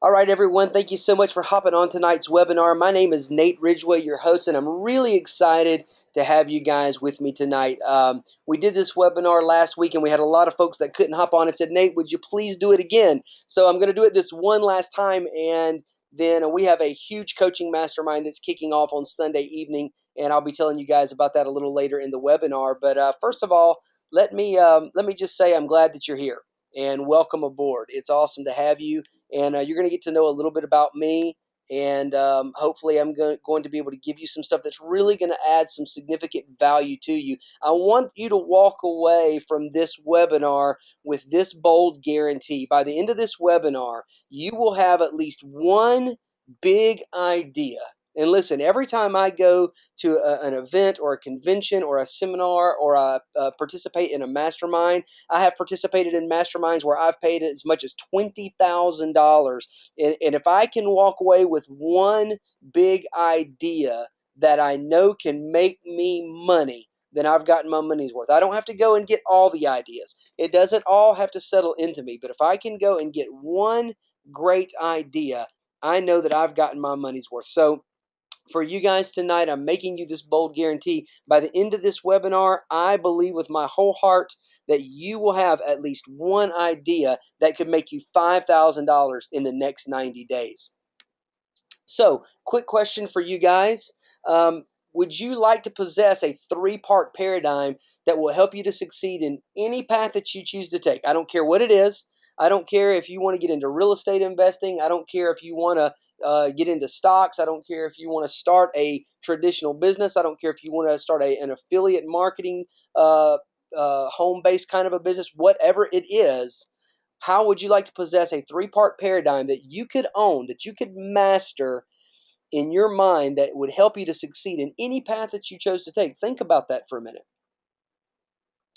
All right, everyone, thank you so much for hopping on tonight's webinar. My name is Nate Ridgway, your host, and I'm really excited to have you guys with me tonight. We did this webinar last week, and we had a lot of folks that couldn't hop on and said, Nate, would you please do it again? So I'm going to do it this one last time, and then we have a huge coaching mastermind that's kicking off on Sunday evening, and I'll be telling you guys about that a little later in the webinar. But first of all, let me just say I'm glad that you're here and welcome aboard. It's awesome to have you, and you're going to get to know a little bit about me, and hopefully I'm going to be able to give you some stuff that's really going to add some significant value to you. I want you to walk away from this webinar with this bold guarantee. By the end of this webinar, you will have at least one big idea. And listen, every time I go to an event or a convention or a seminar or participate in a mastermind, I have participated in masterminds where I've paid as much as $20,000. And if I can walk away with one big idea that I know can make me money, then I've gotten my money's worth. I don't have to go and get all the ideas. It doesn't all have to settle into me. But if I can go and get one great idea, I know that I've gotten my money's worth. So for you guys tonight, I'm making you this bold guarantee. By the end of this webinar, I believe with my whole heart that you will have at least one idea that could make you $5,000 in the next 90 days. So, quick question for you guys. Would you like to possess a three-part paradigm that will help you to succeed in any path that you choose to take? I don't care what it is. I don't care if you want to get into real estate investing. I don't care if you want to get into stocks. I don't care if you want to start a traditional business. I don't care if you want to start an affiliate marketing home-based kind of a business. Whatever it is, how would you like to possess a three-part paradigm that you could own, that you could master in your mind that would help you to succeed in any path that you chose to take? Think about that for a minute.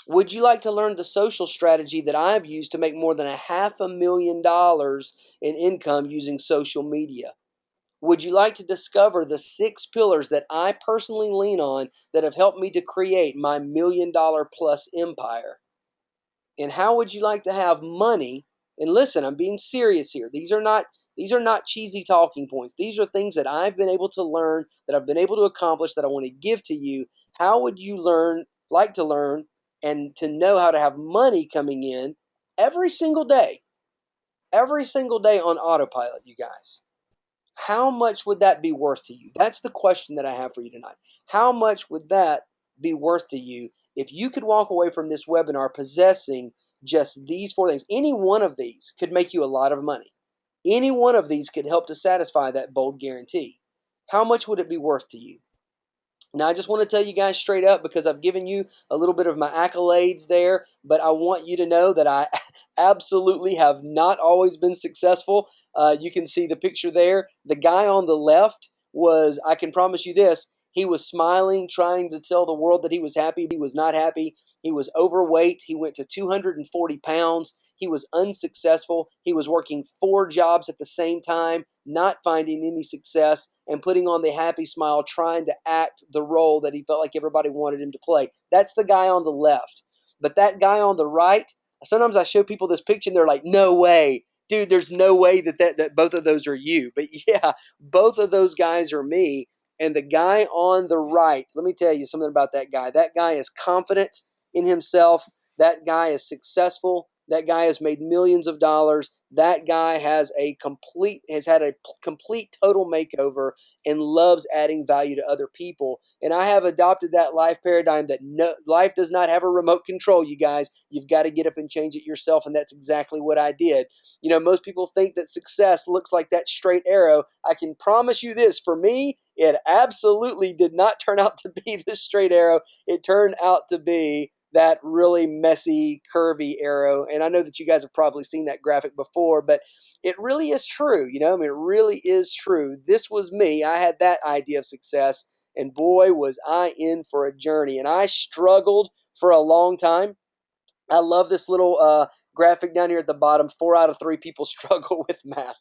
Would you like to learn the social strategy that I've used to make more than $500,000 in income using social media? Would you like to discover the 6 pillars that I personally lean on that have helped me to create my $1,000,000 plus empire? And how would you like to have money? And listen, I'm being serious here. These are not cheesy talking points. These are things that I've been able to learn, that I've been able to accomplish, that I want to give to you. How would you like to learn and to know how to have money coming in every single day? Every single day on autopilot, you guys. How much would that be worth to you? That's the question that I have for you tonight. How much would that be worth to you if you could walk away from this webinar possessing just these 4 things? Any one of these could make you a lot of money. Any one of these could help to satisfy that bold guarantee. How much would it be worth to you? Now, I just want to tell you guys straight up, because I've given you a little bit of my accolades there, but I want you to know that I absolutely have not always been successful. You can see the picture there. The guy on the left was, I can promise you this, he was smiling, trying to tell the world that he was happy. He was not happy. He was overweight. He went to 240 pounds. He was unsuccessful. He was working 4 jobs at the same time, not finding any success, and putting on the happy smile, trying to act the role that he felt like everybody wanted him to play. That's the guy on the left. But that guy on the right, sometimes I show people this picture and they're like, no way. Dude, there's no way that both of those are you. But yeah, both of those guys are me. And the guy on the right, let me tell you something about that guy. That guy is confident in himself. That guy is successful. That guy has made millions of dollars. That guy has had a complete total makeover and loves adding value to other people. And I have adopted that life paradigm that life does not have a remote control, you guys. You've got to get up and change it yourself, and that's exactly what I did. You know, most people think that success looks like that straight arrow. I can promise you this, for me, it absolutely did not turn out to be this straight arrow. It turned out to be that really messy, curvy arrow. And I know that you guys have probably seen that graphic before, but it really is true. You know, I mean, it really is true. This was me. I had that idea of success, and boy, was I in for a journey. And I struggled for a long time. I love this little graphic down here at the bottom. 4 out of 3 people struggle with math.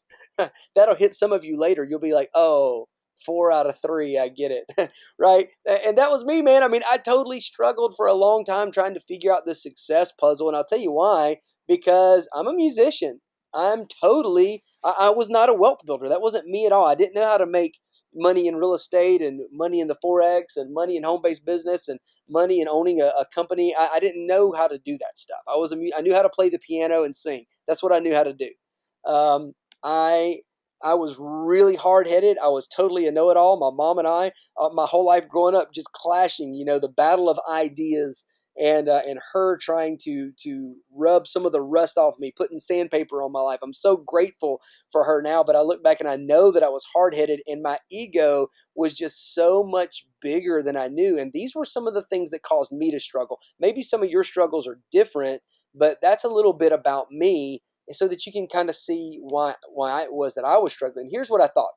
That'll hit some of you later. You'll be like, oh, 4 out of 3, I get it. Right? And that was me, man. I mean, I totally struggled for a long time trying to figure out this success puzzle. And I'll tell you why, because I'm a musician. I'm totally, I was not a wealth builder. That wasn't me at all. I didn't know how to make money in real estate and money in the Forex and money in home-based business and money in owning a company. I didn't know how to do that stuff. I knew how to play the piano and sing. That's what I knew how to do. Um, I I was really hard headed. I was totally a know it all. My mom and I, my whole life growing up, just clashing. The battle of ideas, and her trying to rub some of the rust off me, putting sandpaper on my life. I'm so grateful for her now, but I look back and I know that I was hard headed, and my ego was just so much bigger than I knew. And these were some of the things that caused me to struggle. Maybe some of your struggles are different, but that's a little bit about me, so that you can kind of see why it was that I was struggling. Here's what I thought.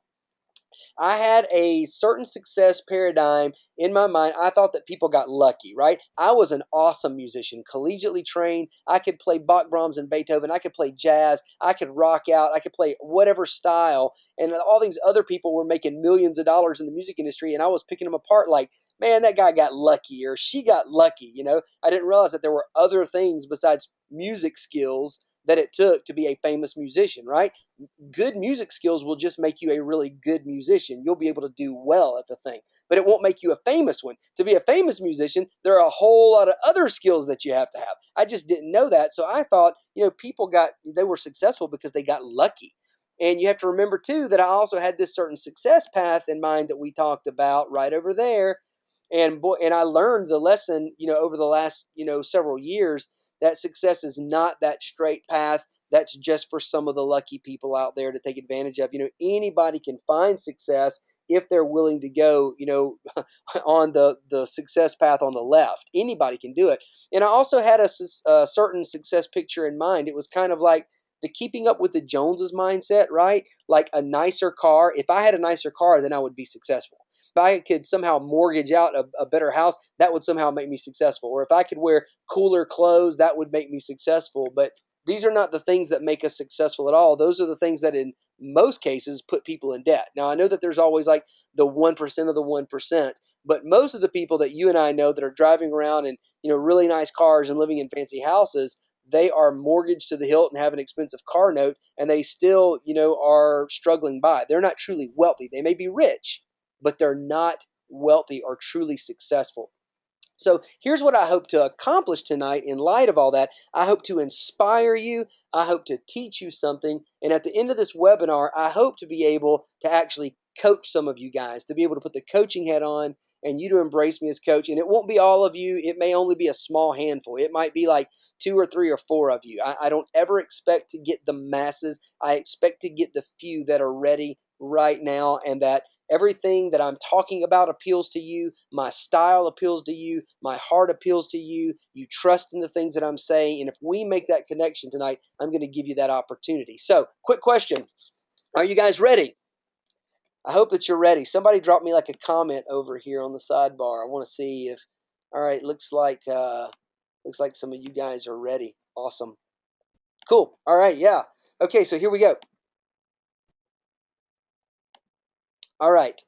I had a certain success paradigm in my mind. I thought that people got lucky, right? I was an awesome musician, collegiately trained. I could play Bach, Brahms, and Beethoven. I could play jazz. I could rock out. I could play whatever style. And all these other people were making millions of dollars in the music industry, and I was picking them apart like, man, that guy got lucky or she got lucky. I didn't realize that there were other things besides music skills that it took to be a famous musician, right? Good music skills will just make you a really good musician. You'll be able to do well at the thing, but it won't make you a famous one. To be a famous musician, there are a whole lot of other skills that you have to have. I just didn't know that. So I thought, they were successful because they got lucky. And you have to remember too that I also had this certain success path in mind that we talked about right over there. And I learned the lesson, over the last, several years, that success is not that straight path. That's just for some of the lucky people out there to take advantage of. Anybody can find success if they're willing to go, on the success path on the left. Anybody can do it. And I also had a certain success picture in mind. It was kind of like the keeping up with the Joneses mindset, right? Like a nicer car. If I had a nicer car, then I would be successful. If I could somehow mortgage out a better house, that would somehow make me successful. Or if I could wear cooler clothes, that would make me successful. But these are not the things that make us successful at all. Those are the things that in most cases put people in debt. Now, I know that there's always like the 1% of the 1%, but most of the people that you and I know that are driving around in, really nice cars and living in fancy houses, they are mortgaged to the hilt and have an expensive car note, and they still, are struggling by. They're not truly wealthy. They may be rich, but they're not wealthy or truly successful. So here's what I hope to accomplish tonight in light of all that. I hope to inspire you. I hope to teach you something. And at the end of this webinar, I hope to be able to actually coach some of you guys, to be able to put the coaching hat on and you to embrace me as coach. And it won't be all of you. It may only be a small handful. It might be like 2 or 3 or 4 of you. I don't ever expect to get the masses. I expect to get the few that are ready right now, and that everything that I'm talking about appeals to you. My style appeals to you. My heart appeals to you. You trust in the things that I'm saying. And if we make that connection tonight, I'm going to give you that opportunity. So, quick question. Are you guys ready? I hope that you're ready. Somebody drop me like a comment over here on the sidebar. I want to see if, all right, looks like some of you guys are ready. Awesome. Cool. All right. Yeah. Okay. So here we go. All right.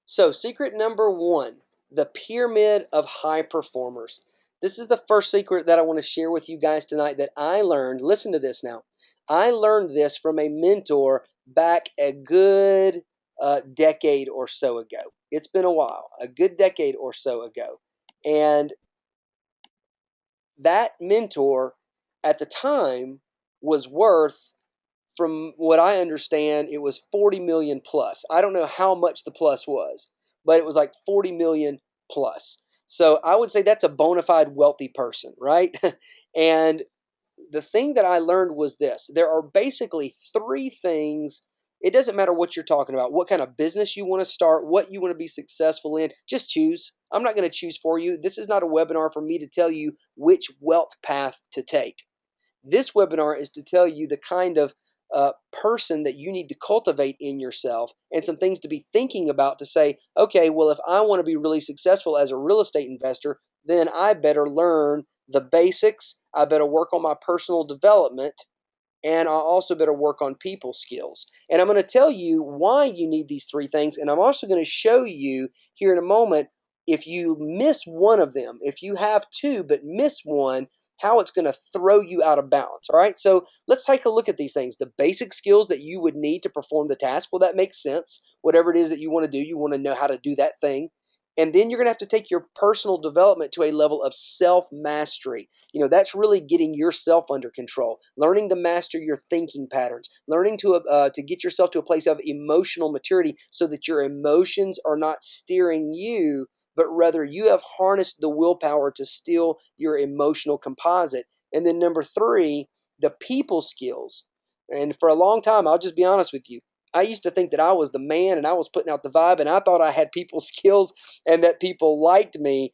So secret number 1, the pyramid of high performers. This is the first secret that I want to share with you guys tonight that I learned. Listen to this now. I learned this from a mentor back a good decade or so ago. It's been a while, a good decade or so ago. And that mentor at the time was worth, from what I understand, it was 40 million plus. I don't know how much the plus was, but it was like 40 million plus. So I would say that's a bona fide wealthy person, right? And the thing that I learned was this. There are basically 3 things. It doesn't matter what you're talking about, what kind of business you want to start, what you want to be successful in. Just choose. I'm not going to choose for you. This is not a webinar for me to tell you which wealth path to take. This webinar is to tell you the kind of person that you need to cultivate in yourself, and some things to be thinking about to say, okay, well, if I want to be really successful as a real estate investor, then I better learn the basics. I better work on my personal development, and I also better work on people skills. And I'm going to tell you why you need these 3 things, and I'm also going to show you here in a moment, if you miss one of them, if you have 2 but miss one, how it's going to throw you out of balance. All right, so let's take a look at these things. The basic skills that you would need to perform the task, well, that makes sense. Whatever it is that you want to do, you want to know how to do that thing. And then you're going to have to take your personal development to a level of self mastery. That's really getting yourself under control, learning to master your thinking patterns, learning to get yourself to a place of emotional maturity so that your emotions are not steering you, but rather you have harnessed the willpower to steal your emotional composite. And then number three, the people skills. And for a long time, I'll just be honest with you, I used to think that I was the man and I was putting out the vibe and I thought I had people skills and that people liked me,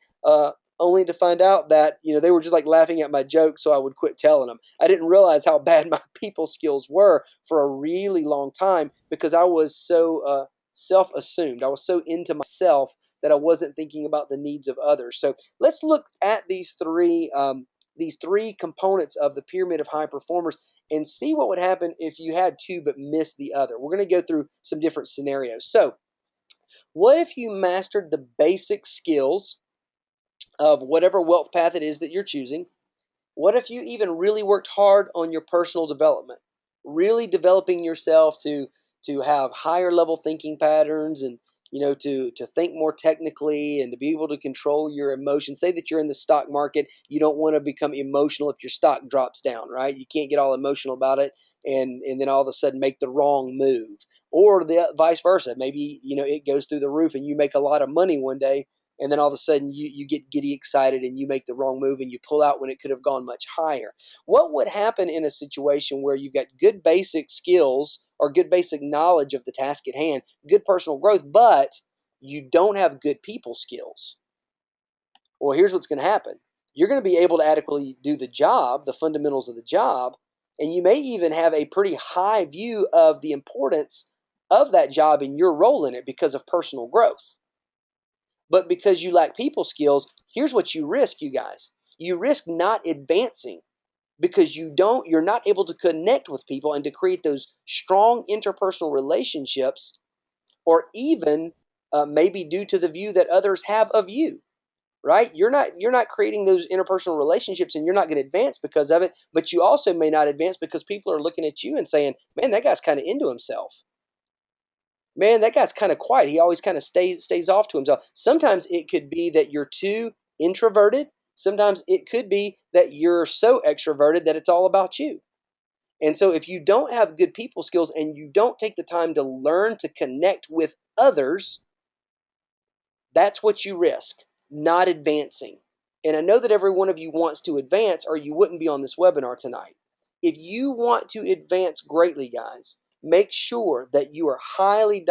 only to find out that they were just like laughing at my jokes, so I would quit telling them. I didn't realize how bad my people skills were for a really long time because I was so self-assumed. I was so into myself that I wasn't thinking about the needs of others. So let's look at these three components of the pyramid of high performers and see what would happen if you had two but missed the other. We're going to go through some different scenarios. So what if you mastered the basic skills of whatever wealth path it is that you're choosing? What if you even really worked hard on your personal development, really developing yourself to have higher level thinking patterns and to think more technically and to be able to control your emotions. Say that you're in the stock market, you don't want to become emotional if your stock drops down, right? You can't get all emotional about it and then all of a sudden make the wrong move. Or the vice versa. Maybe, it goes through the roof and you make a lot of money one day and then all of a sudden you get giddy excited and you make the wrong move and you pull out when it could have gone much higher. What would happen in a situation where you've got good basic skills or good basic knowledge of the task at hand, good personal growth, but you don't have good people skills? Well, here's what's going to happen. You're going to be able to adequately do the job, the fundamentals of the job, and you may even have a pretty high view of the importance of that job and your role in it because of personal growth. But because you lack people skills, here's what you risk, you guys. You risk not advancing because you're not able to connect with people and to create those strong interpersonal relationships, or even maybe due to the view that others have of you, right? You're not creating those interpersonal relationships and you're not going to advance because of it, but you also may not advance because people are looking at you and saying, man, that guy's kind of into himself. Man, that guy's kind of quiet. He always kind of stays off to himself. Sometimes it could be that you're too introverted. Sometimes it could be that you're so extroverted that it's all about you. And so if you don't have good people skills and you don't take the time to learn to connect with others, that's what you risk, not advancing. And I know that every one of you wants to advance or you wouldn't be on this webinar tonight. If you want to advance greatly, guys, make sure that you are highly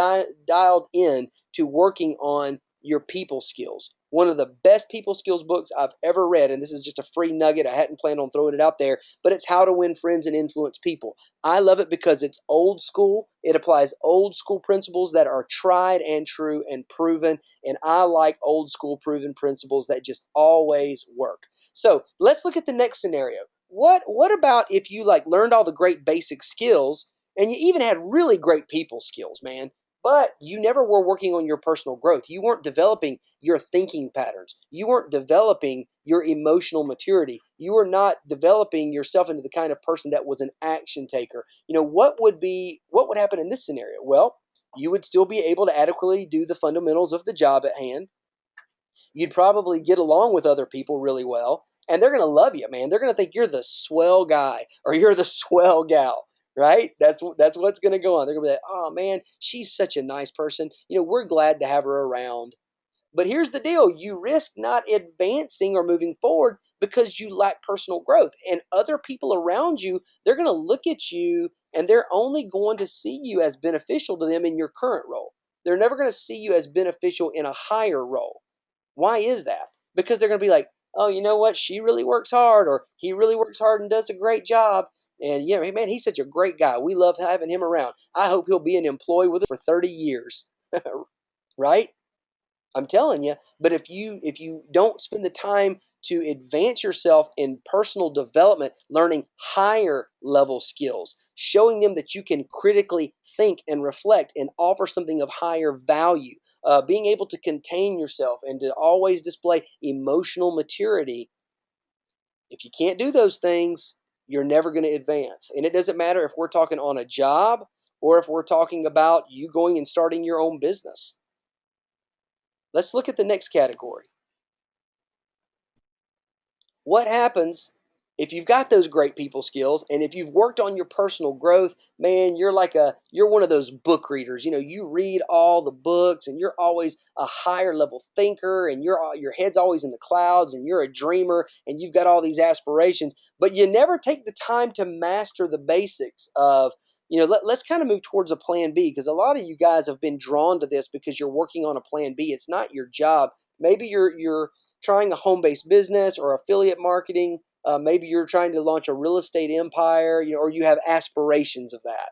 dialed in to working on your people skills. One of the best people skills books I've ever read, and this is just a free nugget, I hadn't planned on throwing it out there, but it's How to Win Friends and Influence People. I love it because it's old school. It applies old school principles that are tried and true and proven, and I like old school proven principles that just always work. So let's look at the next scenario. What about if you learned all the great basic skills and you even had really great people skills, man, but you never were working on your personal growth? You weren't developing your thinking patterns. You weren't developing your emotional maturity. You were not developing yourself into the kind of person that was an action taker. What would happen in this scenario? Well, you would still be able to adequately do the fundamentals of the job at hand. You'd probably get along with other people really well, and they're going to love you, man. They're going to think you're the swell guy or you're the swell gal, right? That's what's going to go on. They're going to be like, oh man, she's such a nice person. We're glad to have her around. But here's the deal. You risk not advancing or moving forward because you lack personal growth. And other people around you, they're going to look at you and they're only going to see you as beneficial to them in your current role. They're never going to see you as beneficial in a higher role. Why is that? Because they're going to be like, oh, you know what? She really works hard, or he really works hard and does a great job. And yeah, man, he's such a great guy. We love having him around. I hope he'll be an employee with us for 30 years. Right? I'm telling you. But if you don't spend the time to advance yourself in personal development, learning higher level skills, showing them that you can critically think and reflect and offer something of higher value, being able to contain yourself and to always display emotional maturity, If you can't do those things, you're never going to advance. And it doesn't matter if we're talking on a job or if we're talking about you going and starting your own business. Let's look at the next category. What happens if you've got those great people skills and if you've worked on your personal growth? Man, you're one of those book readers. You read all the books and you're always a higher level thinker, and your head's always in the clouds, and you're a dreamer and you've got all these aspirations, but you never take the time to master the basics of, let's kind of move towards a plan B, because a lot of you guys have been drawn to this because you're working on a plan B. It's not your job. Maybe you're trying a home-based business or affiliate marketing. Maybe you're trying to launch a real estate empire, or you have aspirations of that.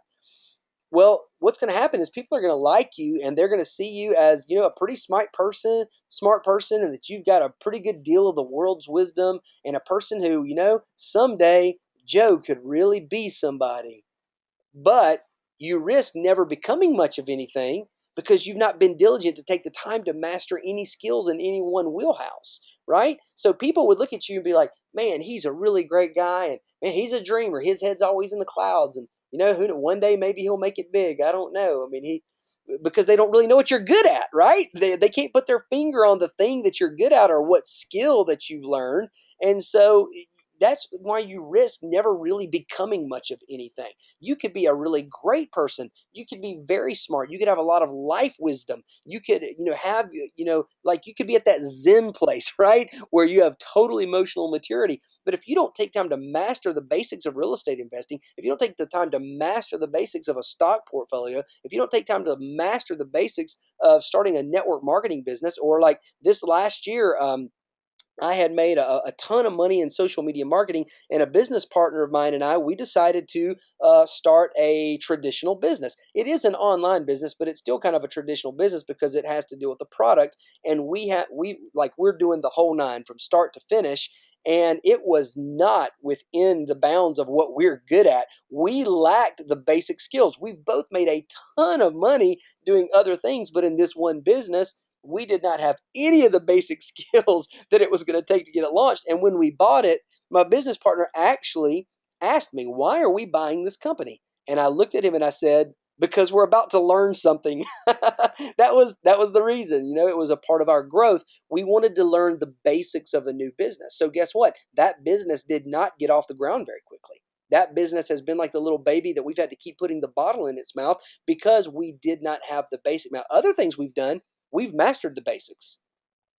Well, what's going to happen is people are going to like you, and they're going to see you as, a pretty smart person, and that you've got a pretty good deal of the world's wisdom, and a person who, someday Joe could really be somebody. But you risk never becoming much of anything because you've not been diligent to take the time to master any skills in any one wheelhouse, right? So people would look at you and be like, man, he's a really great guy, and man, he's a dreamer. His head's always in the clouds, and one day maybe he'll make it big. I don't know. I mean, because they don't really know what you're good at, right? They can't put their finger on the thing that you're good at or what skill that you've learned. And so that's why you risk never really becoming much of anything. You could be a really great person. You could be very smart. You could have a lot of life wisdom. You could, have, like you could be at that Zen place, right? Where you have total emotional maturity. But if you don't take time to master the basics of real estate investing, if you don't take the time to master the basics of a stock portfolio, if you don't take time to master the basics of starting a network marketing business, or like this last year, I had made a ton of money in social media marketing, and a business partner of mine and we decided to start a traditional business. It is an online business, but it's still kind of a traditional business because it has to do with the product. And we're doing the whole nine from start to finish. And it was not within the bounds of what we're good at. We lacked the basic skills. We've both made a ton of money doing other things, but in this one business, we did not have any of the basic skills that it was going to take to get it launched. And when we bought it, my business partner actually asked me, why are we buying this company? And I looked at him and I said, because we're about to learn something. that was the reason. It was a part of our growth. We wanted to learn the basics of a new business. So guess what? That business did not get off the ground very quickly. That business has been like the little baby that we've had to keep putting the bottle in its mouth because we did not have the basic. Now, other things we've done, we've mastered the basics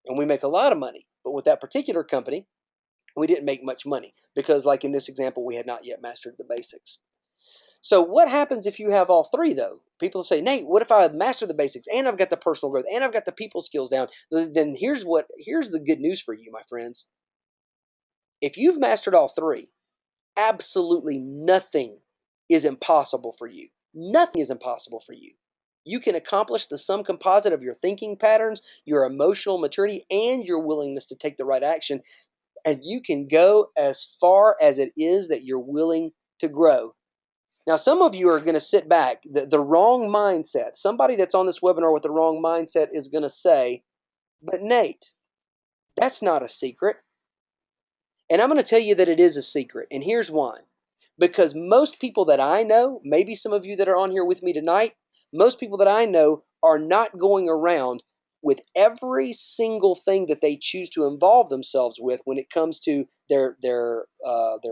and we make a lot of money. But with that particular company, we didn't make much money because, like in this example, we had not yet mastered the basics. So what happens if you have all three, though? People say, Nate, what if I master the basics and I've got the personal growth and I've got the people skills down? Then here's the good news for you, my friends. If you've mastered all three, absolutely nothing is impossible for you. Nothing is impossible for you. You can accomplish the sum composite of your thinking patterns, your emotional maturity, and your willingness to take the right action. And you can go as far as it is that you're willing to grow. Now, some of you are going to sit back. The wrong mindset, somebody that's on this webinar with the wrong mindset is going to say, but Nate, that's not a secret. And I'm going to tell you that it is a secret. And here's why. Because most people that I know, maybe some of you that are on here with me tonight, most people that I know are not going around with every single thing that they choose to involve themselves with when it comes to their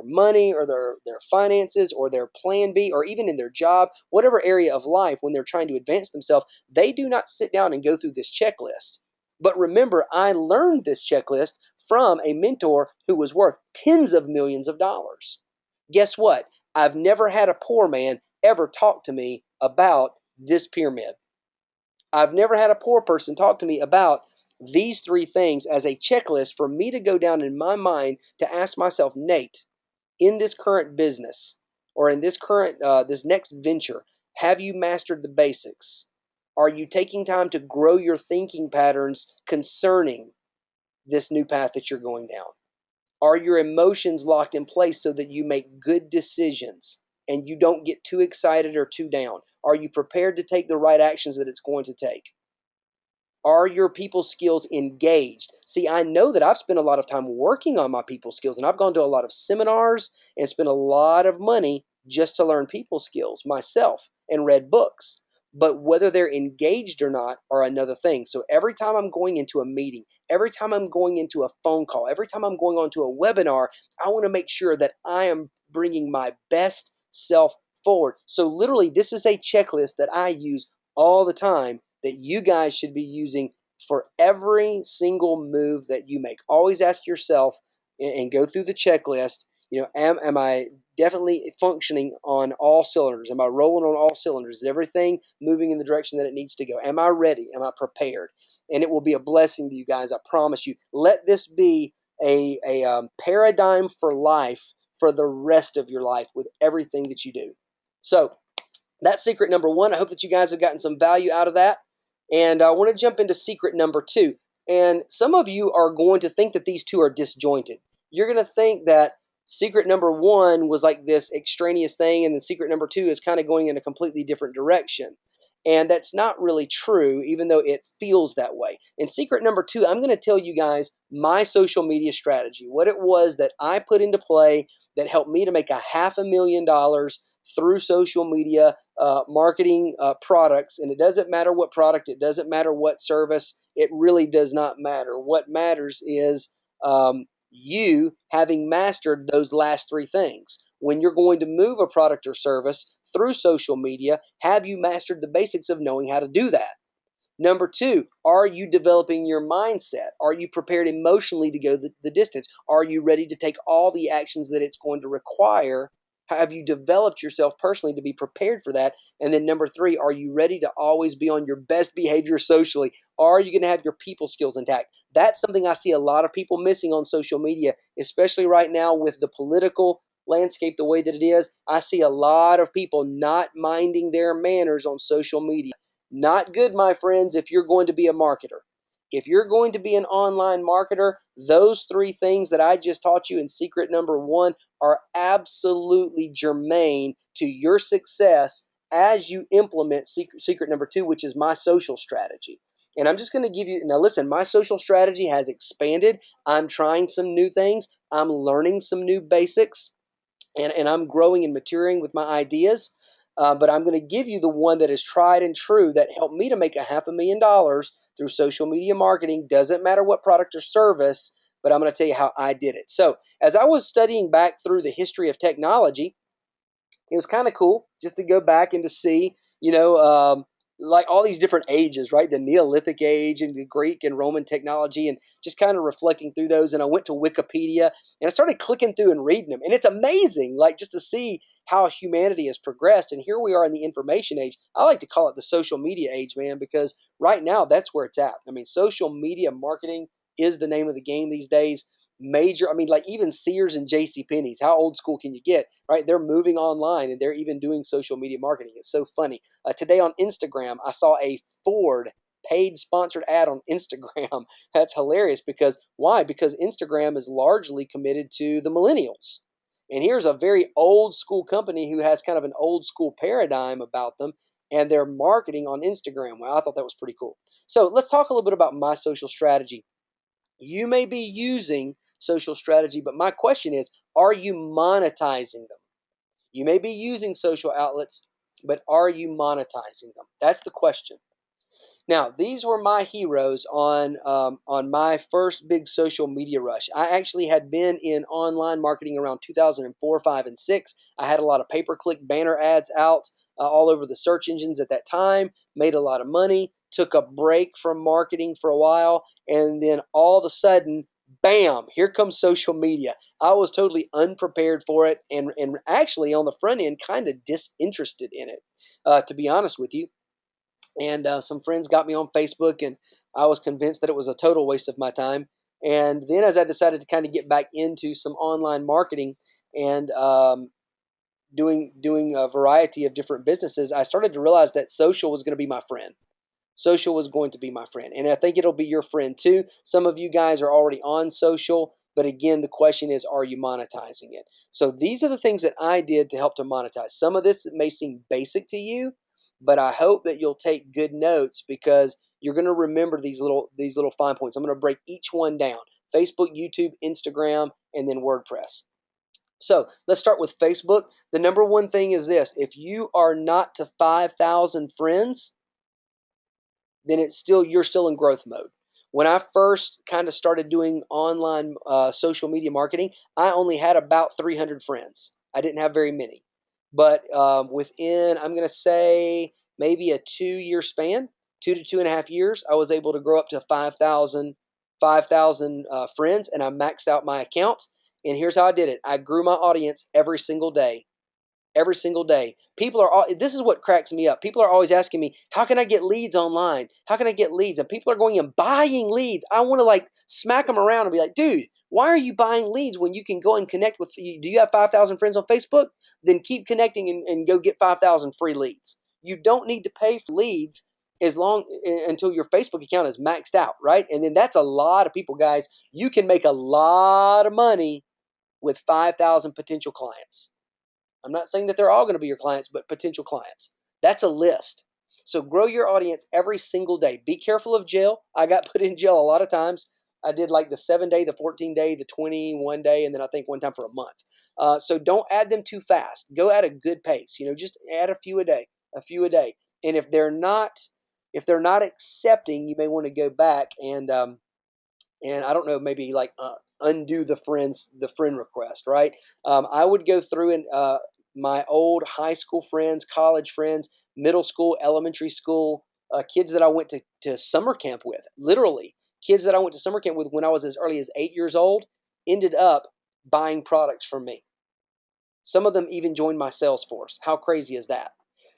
money or their finances or their plan B or even in their job, whatever area of life when they're trying to advance themselves. They do not sit down and go through this checklist. But remember, I learned this checklist from a mentor who was worth tens of millions of dollars. Guess what? I've never had a poor man ever talk to me about this pyramid. I've never had a poor person talk to me about these three things as a checklist for me to go down in my mind to ask myself, Nate, in this current business or in this next venture, have you mastered the basics? Are you taking time to grow your thinking patterns concerning this new path that you're going down? Are your emotions locked in place so that you make good decisions and you don't get too excited or too down? Are you prepared to take the right actions that it's going to take? Are your people skills engaged? See, I know that I've spent a lot of time working on my people skills, and I've gone to a lot of seminars and spent a lot of money just to learn people skills myself and read books. But whether they're engaged or not are another thing. So every time I'm going into a meeting, every time I'm going into a phone call, every time I'm going onto a webinar, I want to make sure that I am bringing my best self forward. So literally, this is a checklist that I use all the time that you guys should be using for every single move that you make. Always ask yourself and go through the checklist. Am I definitely functioning on all cylinders? Am I rolling on all cylinders? Is everything moving in the direction that it needs to go? Am I ready? Am I prepared? And it will be a blessing to you guys. I promise you. Let this be a paradigm for life for the rest of your life with everything that you do. So that's secret number one. I hope that you guys have gotten some value out of that. And I want to jump into secret number two. And some of you are going to think that these two are disjointed. You're going to think that secret number one was like this extraneous thing, and then secret number two is kind of going in a completely different direction. And that's not really true, even though it feels that way. In secret number two, I'm going to tell you guys my social media strategy, what it was that I put into play that helped me to make $500,000 through social media marketing products. And it doesn't matter what product, it doesn't matter what service, it really does not matter. What matters is you having mastered those last three things. When you're going to move a product or service through social media, have you mastered the basics of knowing how to do that? Number two, are you developing your mindset? Are you prepared emotionally to go the distance? Are you ready to take all the actions that it's going to require? Have you developed yourself personally to be prepared for that? And then number three, are you ready to always be on your best behavior socially? Are you going to have your people skills intact? That's something I see a lot of people missing on social media, especially right now with the political landscape the way that it is. I see a lot of people not minding their manners on social media. Not good, my friends, if you're going to be a marketer. If you're going to be an online marketer, those three things that I just taught you in secret number one are absolutely germane to your success as you implement secret number two, which is my social strategy. And I'm just going to give you, now listen, my social strategy has expanded. I'm trying some new things. I'm learning some new basics, and I'm growing and maturing with my ideas. But I'm going to give you the one that is tried and true that helped me to make $500,000 through social media marketing. Doesn't matter what product or service, but I'm going to tell you how I did it. So as I was studying back through the history of technology, it was kind of cool just to go back and to see, like all these different ages, right? The Neolithic age and the Greek and Roman technology, and just kind of reflecting through those. And I went to Wikipedia and I started clicking through and reading them. And it's amazing, like just to see how humanity has progressed. And here we are in the information age. I like to call it the social media age, man, because right now that's where it's at. I mean, social media marketing is the name of the game these days. Major, I mean, like even Sears and J.C. Penney's, how old school can you get, right? They're moving online and they're even doing social media marketing. It's so funny. Today on Instagram, I saw a Ford paid sponsored ad on Instagram. That's hilarious because why? Because Instagram is largely committed to the millennials. And here's a very old school company who has kind of an old school paradigm about them, and they're marketing on Instagram. Well, I thought that was pretty cool. So let's talk a little bit about my social strategy. You may be using social strategy, but my question is, are you monetizing them? You may be using social outlets, but are you monetizing them? That's the question. Now, these were my heroes on my first big social media rush. I actually had been in online marketing around 2004, 5, and 6. I had a lot of pay-per-click banner ads out all over the search engines at that time, made a lot of money, took a break from marketing for a while, and then all of a sudden, bam, here comes social media. I was totally unprepared for it and actually on the front end kind of disinterested in it, to be honest with you. And some friends got me on Facebook, and I was convinced that it was a total waste of my time. And then as I decided to kind of get back into some online marketing and doing a variety of different businesses, I started to realize that social was going to be my friend. Social was going to be my friend, and I think it'll be your friend too. Some of you guys are already on social, but again, the question is, are you monetizing it? So these are the things that I did to help to monetize. Some of this may seem basic to you, but I hope that you'll take good notes because you're going to remember these little fine points. I'm going to break each one down: Facebook, YouTube, Instagram, and then WordPress. So let's start with Facebook. The number one thing is this: if you are not to 5,000 friends, then you're still in growth mode. When I first kind of started doing online social media marketing, I only had about 300 friends. I didn't have very many, but within, I'm going to say, maybe a 2-year span, 2 to 2.5 years, I was able to grow up to 5,000 friends, and I maxed out my account. And here's how I did it: I grew my audience every single day. Every single day. This is what cracks me up. People are always asking me, how can I get leads online? How can I get leads? And people are going and buying leads. I want to like smack them around and be like, dude, why are you buying leads when you can go and connect with, do you have 5,000 friends on Facebook? Then keep connecting and go get 5,000 free leads. You don't need to pay for leads until your Facebook account is maxed out, right? And then that's a lot of people, guys. You can make a lot of money with 5,000 potential clients. I'm not saying that they're all going to be your clients, but potential clients. That's a list. So grow your audience every single day. Be careful of jail. I got put in jail a lot of times. I did like the 7-day, the 14-day, the 21-day, and then I think one time for a month. So don't add them too fast. Go at a good pace. Just add a few a day, a few a day. And if they're not accepting, you may want to go back and I don't know, maybe like undo the friend request, right? I would go through and my old high school friends, college friends, middle school, elementary school, kids that I went to summer camp with, literally kids that I went to summer camp with when I was as early as 8 years old, ended up buying products from me. Some of them even joined my sales force. How crazy is that?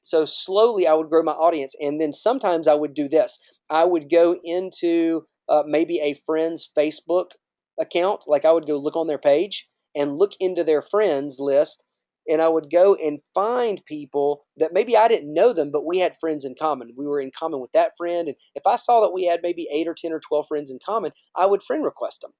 So slowly I would grow my audience. And then sometimes I would do this. I would go into maybe a friend's Facebook account. Like I would go look on their page and look into their friends list. And I would go and find people that maybe I didn't know them, but we had friends in common. We were in common with that friend. And if I saw that we had maybe 8 or 10 or 12 friends in common, I would friend request them.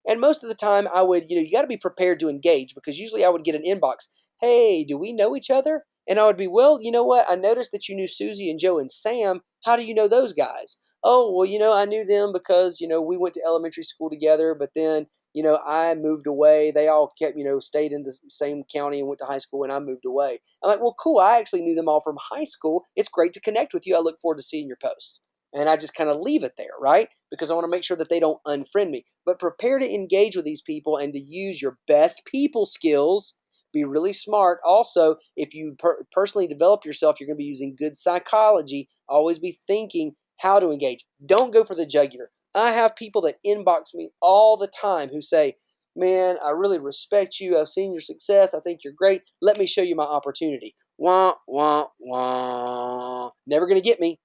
And most of the time I would, you got to be prepared to engage, because usually I would get an inbox. Hey, do we know each other? And I would be, well, you know what? I noticed that you knew Susie and Joe and Sam. How do you know those guys? Oh, well, I knew them because, we went to elementary school together, but then, I moved away. They all kept, stayed in the same county and went to high school, and I moved away. I'm like, well, cool. I actually knew them all from high school. It's great to connect with you. I look forward to seeing your posts. And I just kind of leave it there, right? Because I want to make sure that they don't unfriend me. But prepare to engage with these people and to use your best people skills. Be really smart. Also, if you personally develop yourself, you're going to be using good psychology. Always be thinking how to engage. Don't go for the jugular. I have people that inbox me all the time who say, man, I really respect you. I've seen your success. I think you're great. Let me show you my opportunity. Wah, wah, wah. Never going to get me.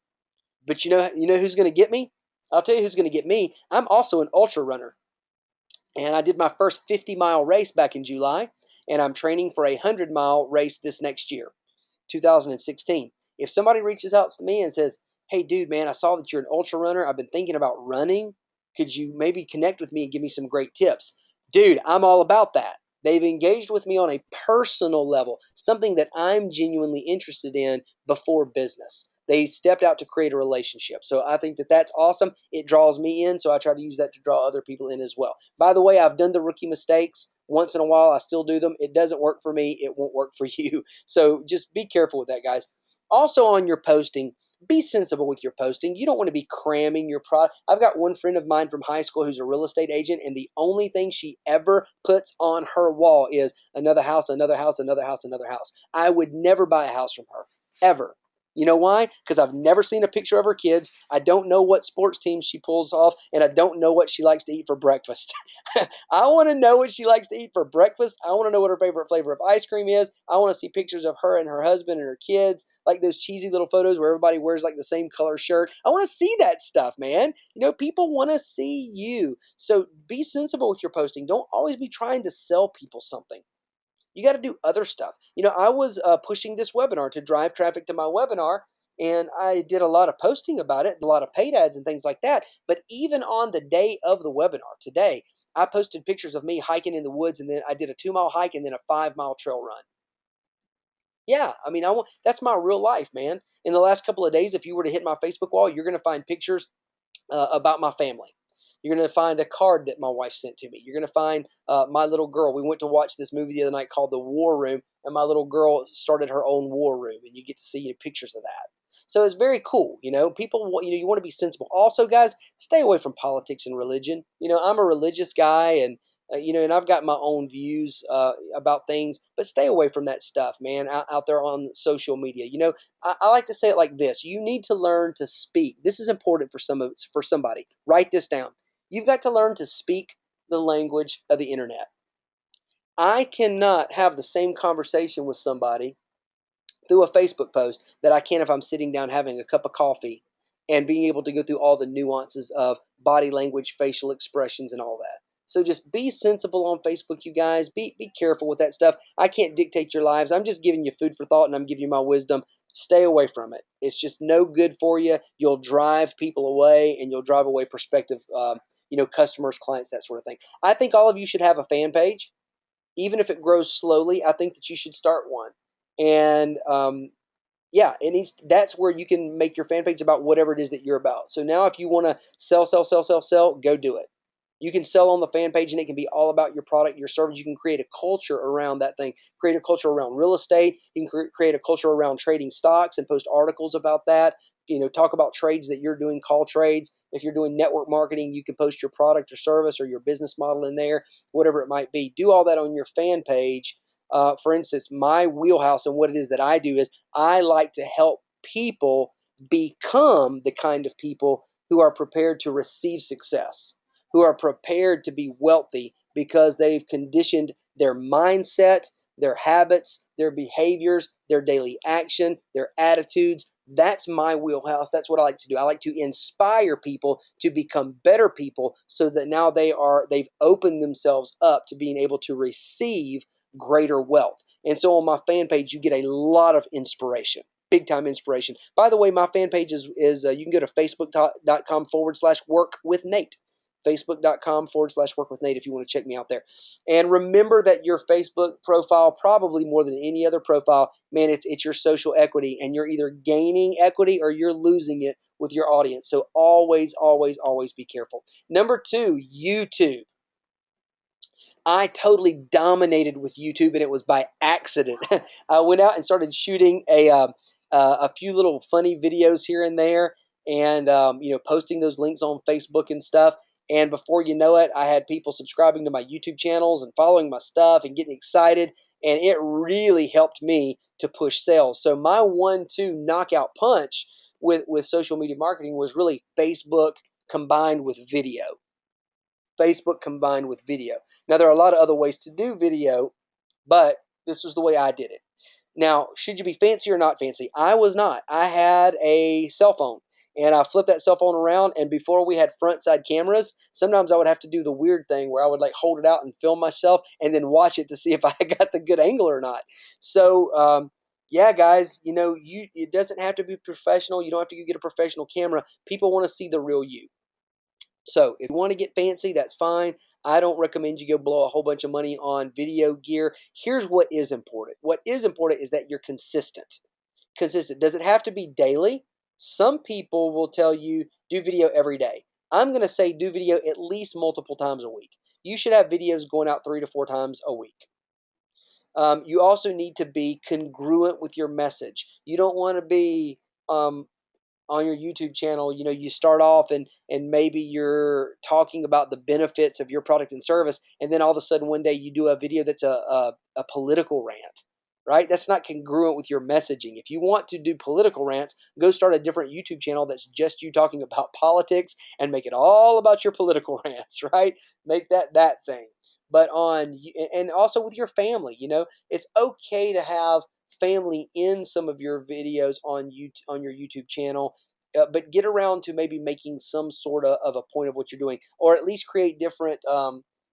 But you know who's going to get me? I'll tell you who's going to get me. I'm also an ultra runner. And I did my first 50-mile race back in July. And I'm training for a 100-mile race this next year, 2016. If somebody reaches out to me and says, hey, dude, man, I saw that you're an ultra runner. I've been thinking about running. Could you maybe connect with me and give me some great tips? Dude, I'm all about that. They've engaged with me on a personal level, something that I'm genuinely interested in before business. They stepped out to create a relationship. So I think that that's awesome. It draws me in, so I try to use that to draw other people in as well. By the way, I've done the rookie mistakes. Once in a while, I still do them. It doesn't work for me. It won't work for you. So just be careful with that, guys. Also on your posting, be sensible with your posting. You don't want to be cramming your product. I've got one friend of mine from high school who's a real estate agent, and the only thing she ever puts on her wall is another house, another house, another house, another house. I would never buy a house from her, ever. You know why? Because I've never seen a picture of her kids. I don't know what sports teams she pulls off, and I don't know what she likes to eat for breakfast. I want to know what she likes to eat for breakfast. I want to know what her favorite flavor of ice cream is. I want to see pictures of her and her husband and her kids, like those cheesy little photos where everybody wears like the same color shirt. I want to see that stuff, man. People want to see you. So be sensible with your posting. Don't always be trying to sell people something. You got to do other stuff. I was pushing this webinar to drive traffic to my webinar, and I did a lot of posting about it, a lot of paid ads and things like that. But even on the day of the webinar today, I posted pictures of me hiking in the woods, and then I did a 2-mile hike and then a 5-mile trail run. Yeah, I mean, that's my real life, man. In the last couple of days, if you were to hit my Facebook wall, you're going to find pictures about my family. You're going to find a card that my wife sent to me. You're going to find my little girl. We went to watch this movie the other night called The War Room, and my little girl started her own war room, and you get to see pictures of that. So it's very cool. People want, you want to be sensible. Also, guys, stay away from politics and religion. I'm a religious guy, and and I've got my own views about things, but stay away from that stuff, man, out there on social media. I like to say it like this: you need to learn to speak. This is important for somebody. Write this down. You've got to learn to speak the language of the internet. I cannot have the same conversation with somebody through a Facebook post that I can if I'm sitting down having a cup of coffee and being able to go through all the nuances of body language, facial expressions, and all that. So just be sensible on Facebook, you guys. Be careful with that stuff. I can't dictate your lives. I'm just giving you food for thought, and I'm giving you my wisdom. Stay away from it. It's just no good for you. You'll drive people away, and you'll drive away prospective, customers, clients, that sort of thing. I think all of you should have a fan page, even if it grows slowly. I think that you should start one, and yeah, that's where you can make your fan page about whatever it is that you're about. So now if you want to sell, go do it. You can sell on the fan page, and it can be all about your product, your service. You can create a culture around that thing, create a culture around real estate. You can create a culture around trading stocks and post articles about that. Talk about trades that you're doing, call trades. If you're doing network marketing, you can post your product or service or your business model in there, whatever it might be. Do all that on your fan page. For instance, my wheelhouse and what it is that I do is I like to help people become the kind of people who are prepared to receive success, who are prepared to be wealthy because they've conditioned their mindset, their habits, their behaviors, their daily action, their attitudes. That's my wheelhouse. That's what I like to do. I like to inspire people to become better people so that now they've opened themselves up to being able to receive greater wealth. And so on my fan page, you get a lot of inspiration, big time inspiration. By the way, my fan page is you can go to facebook.com/work with Nate. Facebook.com/work with Nate if you want to check me out there. And remember that your Facebook profile, probably more than any other profile, man, it's your social equity, and you're either gaining equity or you're losing it with your audience. So always, always, always be careful. Number 2, YouTube. I totally dominated with YouTube, and it was by accident. I went out and started shooting a few little funny videos here and there, and posting those links on Facebook and stuff. And before you know it, I had people subscribing to my YouTube channels and following my stuff and getting excited, and it really helped me to push sales. So my 1-2 knockout punch with social media marketing was really Facebook combined with video. Facebook combined with video. Now, there are a lot of other ways to do video, but this was the way I did it. Now, should you be fancy or not fancy? I was not. I had a cell phone, and I flipped that cell phone around, and before we had front side cameras, sometimes I would have to do the weird thing where I would hold it out and film myself and then watch it to see if I got the good angle or not. So, yeah, guys, it doesn't have to be professional. You don't have to get a professional camera. People want to see the real you. So if you want to get fancy, that's fine. I don't recommend you go blow a whole bunch of money on video gear. Here's what is important. What is important is that you're consistent. Consistent. Does it have to be daily? Some people will tell you do video every day. I'm going to say do video at least multiple times a week. You should have videos going out 3 to 4 times a week. You also need to be congruent with your message. You don't want to be on your YouTube channel, you start off and maybe you're talking about the benefits of your product and service, and then all of a sudden one day you do a video that's a political rant, right? That's not congruent with your messaging. If you want to do political rants, go start a different YouTube channel that's just you talking about politics and make it all about your political rants, right? Make that thing. But and also with your family, it's okay to have family in some of your videos on your YouTube channel, but get around to maybe making some sort of a point of what you're doing, or at least create different.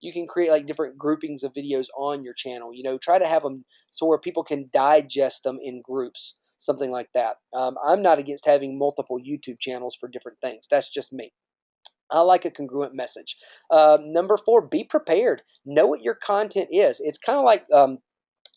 You can create different groupings of videos on your channel. Try to have them so where people can digest them in groups, something like that. I'm not against having multiple YouTube channels for different things. That's just me. I like a congruent message. Number 4, be prepared. Know what your content is. It's kind of like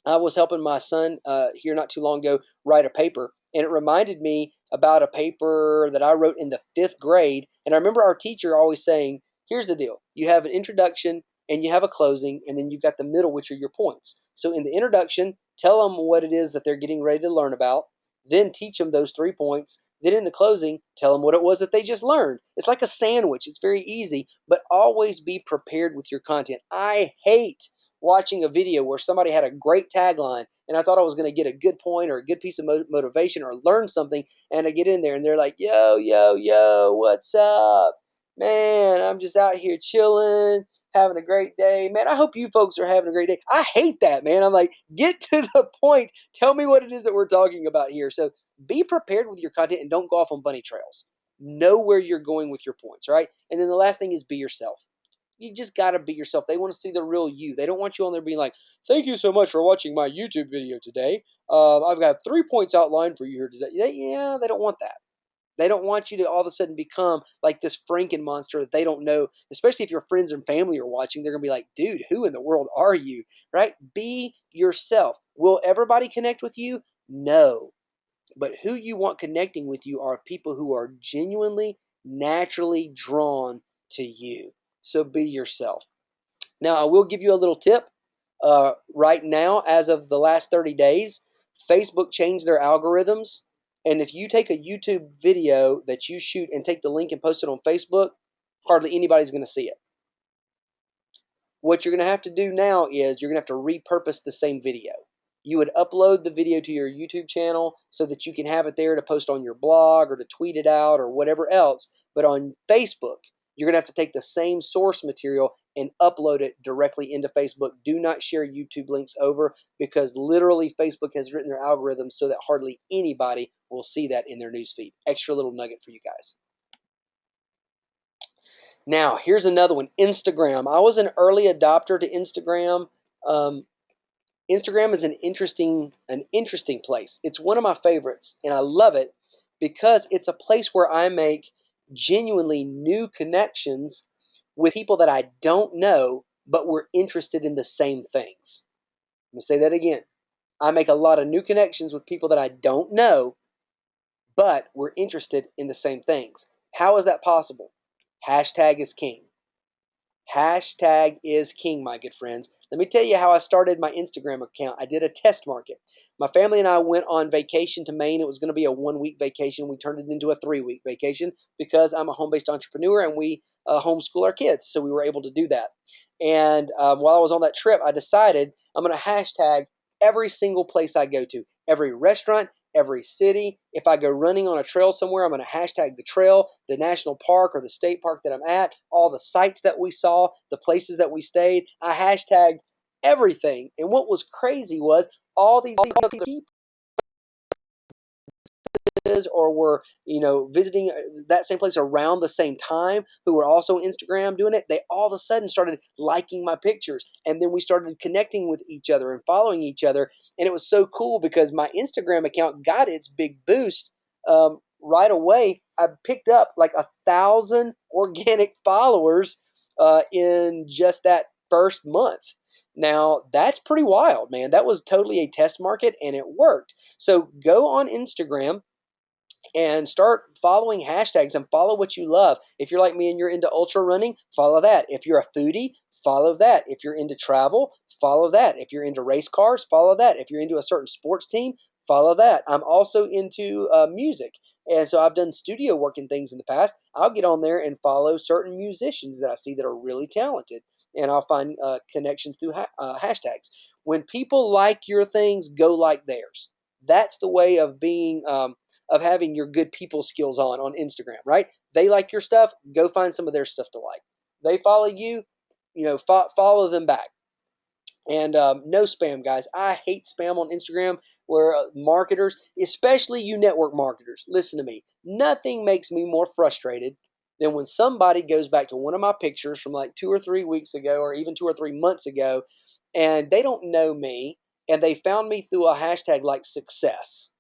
I was helping my son here not too long ago write a paper, and it reminded me about a paper that I wrote in the fifth grade. And I remember our teacher always saying, here's the deal. You have an introduction and you have a closing, and then you've got the middle, which are your points. So in the introduction, tell them what it is that they're getting ready to learn about, then teach them those 3 points. Then in the closing, tell them what it was that they just learned. It's like a sandwich. It's very easy, but always be prepared with your content. I hate watching a video where somebody had a great tagline and I thought I was going to get a good point or a good piece of motivation or learn something, and I get in there and they're like, yo, yo, yo, what's up? Man, I'm just out here chilling, having a great day. Man, I hope you folks are having a great day. I hate that, man. I'm like, get to the point. Tell me what it is that we're talking about here. So be prepared with your content and don't go off on bunny trails. Know where you're going with your points, right? And then the last thing is be yourself. You just got to be yourself. They want to see the real you. They don't want you on there being like, thank you so much for watching my YouTube video today. I've got 3 points outlined for you here today. They don't want that. They don't want you to all of a sudden become like this Franken monster that they don't know, especially if your friends and family are watching. They're going to be like, dude, who in the world are you? Right? Be yourself. Will everybody connect with you? No. But who you want connecting with you are people who are genuinely, naturally drawn to you. So be yourself. Now, I will give you a little tip. Right now, as of the last 30 days, Facebook changed their algorithms. And if you take a YouTube video that you shoot and take the link and post it on Facebook, hardly anybody's going to see it. What you're going to have to do now is you're going to have to repurpose the same video. You would upload the video to your YouTube channel so that you can have it there to post on your blog or to tweet it out or whatever else. But on Facebook, you're going to have to take the same source material and upload it directly into Facebook. Do not share YouTube links over, because literally Facebook has written their algorithms so that hardly anybody will see that in their newsfeed. Extra little nugget for you guys. Now, here's another one, Instagram. I was an early adopter to Instagram. Instagram is an interesting place. It's one of my favorites, and I love it because it's a place where I make genuinely new connections with people that I don't know, but we're interested in the same things. I'm going to say that again. I make a lot of new connections with people that I don't know, but we're interested in the same things. How is that possible? Hashtag is king. Hashtag is king, my good friends. Let me tell you how I started my Instagram account. I did a test market. My family and I went on vacation to Maine. It was going to be a 1-week vacation. We turned it into a 3-week vacation because I'm a home-based entrepreneur and we homeschool our kids. So we were able to do that. And while I was on that trip, I decided I'm going to hashtag every single place I go to, every restaurant, every city. If I go running on a trail somewhere, I'm going to hashtag the trail, the national park or the state park that I'm at, all the sites that we saw, the places that we stayed. I hashtagged everything. And what was crazy was all these other people or were visiting that same place around the same time who were also on Instagram doing it, they all of a sudden started liking my pictures, and then we started connecting with each other and following each other. And it was so cool because my Instagram account got its big boost right away. I picked up like 1,000 organic followers in just that first month. Now, that's pretty wild, man. That was totally a test market, and it worked. So go on Instagram and start following hashtags and follow what you love. If you're like me and you're into ultra running, follow that. If you're a foodie, follow that. If you're into travel, follow that. If you're into race cars, follow that. If you're into a certain sports team, follow that. I'm also into music. And so I've done studio work and things in the past. I'll get on there and follow certain musicians that I see that are really talented. And I'll find connections through hashtags. When people like your things, go like theirs. That's the way of being of having your good people skills on Instagram, right? They like your stuff, go find some of their stuff to like. They follow you, follow them back. And no spam, guys. I hate spam on Instagram where marketers, especially you network marketers, listen to me. Nothing makes me more frustrated than when somebody goes back to one of my pictures from like 2 or 3 weeks ago or even 2 or 3 months ago, and they don't know me, and they found me through a hashtag like success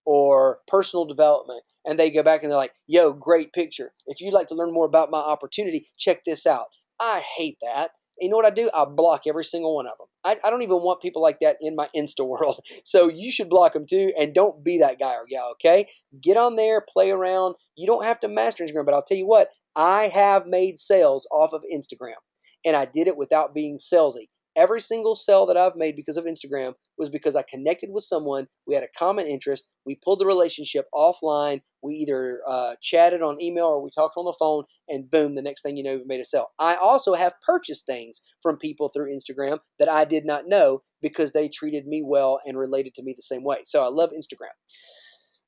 or personal development, and they go back and they're like, yo, great picture. If you'd like to learn more about my opportunity, check this out. I hate that. you know what I do? I block every single one of them. I don't even want people like that in my Insta world. So you should block them too, and don't be that guy or gal, okay? Get on there, play around. You don't have to master Instagram, but I'll tell you what, I have made sales off of Instagram, and I did it without being salesy. Every single sale that I've made because of Instagram was because I connected with someone. We had a common interest. We pulled the relationship offline. We either chatted on email or we talked on the phone, and boom, the next thing you know, we made a sale. I also have purchased things from people through Instagram that I did not know because they treated me well and related to me the same way. So I love Instagram.